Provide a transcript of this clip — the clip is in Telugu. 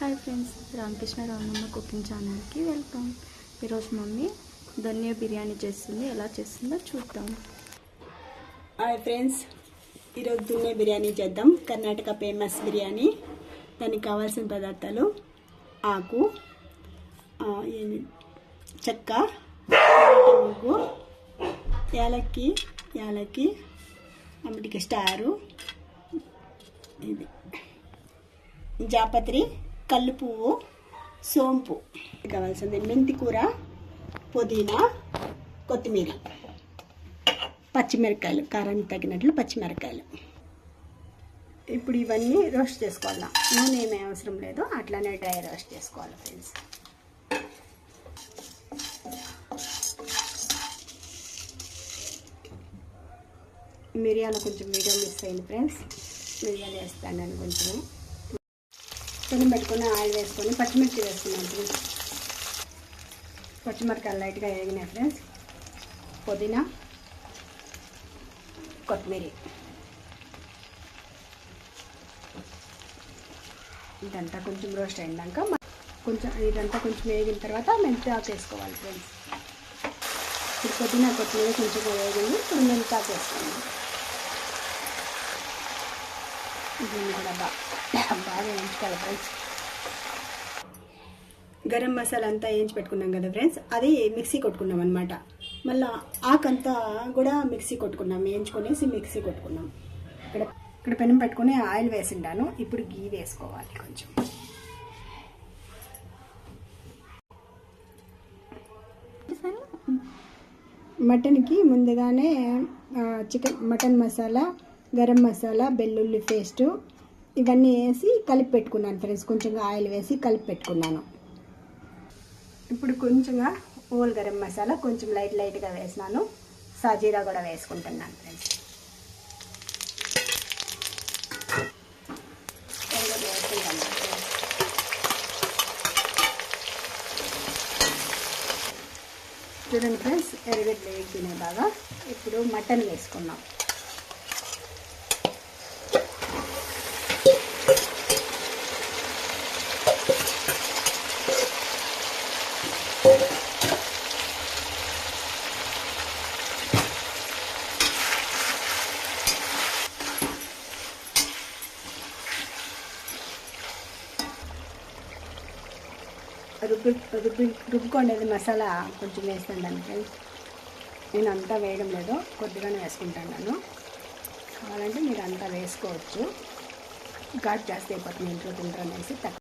Hi friends, Ramakrishna Ramanna cooking ఛానల్కి వెల్కమ్. ఈరోజు మమ్మీ ధనియా బిర్యానీ చేస్తుంది. ఎలా చేస్తుందో చూద్దాం. హాయ్ ఫ్రెండ్స్, ఈరోజు ధనియా బిర్యానీ చేద్దాం. కర్ణాటక ఫేమస్ బిర్యానీ. దానికి కావాల్సిన పదార్థాలు: ఆకు, చెక్క, ముగ్గు, యాలక్కి, అమ్మటికి స్టారు, ఇది జాపత్రి, కల్లు పువ్వు, సోంపు. కావాల్సింది మెంతి కూర, పుదీనా, కొత్తిమీర, పచ్చిమిరకాయలు, కారానికి తగినట్లు పచ్చిమిరకాయలు. ఇప్పుడు ఇవన్నీ రోస్ట్ చేసుకోవాలి. నూనె ఏమీ అవసరం లేదు, అట్లానే డ్రై రోస్ట్ చేసుకోవాలి ఫ్రెండ్స్. మిరియాలు కొంచెం మీడియం మిక్స్ అయింది ఫ్రెండ్స్. మిరియాలు వేస్తాను నేను కొంచెం. పెనం పెట్టుకొని ఆయిల్ వేసుకొని పచ్చిమిర్చి వేసుకున్నాను ఫ్రెండ్స్. పచ్చిమిరకాయలు లైట్గా వేగినాయి ఫ్రెండ్స్. పుదీనా, కొత్తిమీర, ఇదంతా కొంచెం రోస్ట్ అయినాక ఇదంతా కొంచెం వేగిన తర్వాత మెంతి ఆకు వేసుకోవాలి ఫ్రెండ్స్. ఇప్పుడు పుదీనా కొత్తిమీర కొంచెం వేగింది. ఇప్పుడు మెంతి ఆకు వేసుకోండి. దీన్ని కూడా బాగా వేయించుకోవాలి ఫ్రెండ్స్. గరం మసాలా అంతా వేయించి పెట్టుకున్నాం కదా ఫ్రెండ్స్, అది మిక్సీ కొట్టుకున్నాం అనమాట. మళ్ళీ ఆకంతా కూడా మిక్సీ కొట్టుకున్నాం, వేయించుకొనేసి మిక్సీ కొట్టుకున్నాం. ఇక్కడ పెనం పెట్టుకుని ఆయిల్ వేసిండాను. ఇప్పుడు గీ వేసుకోవాలి కొంచెం. మటన్కి ముందుగానే మటన్ మసాలా, గరం మసాలా, వెల్లుల్లి పేస్టు ఇవన్నీ వేసి కలిపి పెట్టుకున్నాను ఫ్రెండ్స్. కొంచెంగా ఆయిల్ వేసి కలిపి పెట్టుకున్నాను. ఇప్పుడు కొంచెంగా ఓల్ గరం మసాలా కొంచెం లైట్గా వేసినాను. సాజీరా కూడా వేసుకుంటున్నాను ఫ్రెండ్స్. చూడండి ఫ్రెండ్స్, ఎర్రగడ్డలు వేగినాయి బాగా. ఇప్పుడు మటన్ వేసుకున్నాం. రుబ్బుకోండి మసాలా కొంచెం వేస్తాను ఫ్రెండ్స్. నేను అంతా వేయడం లేదు, కొద్దిగానే వేసుకుంటాను. కావాలంటే మీరు అంతా వేసుకోవచ్చు. ఘాట్ జాస్తి అయిపోతుంది ఇంట్లో తింటారనేసి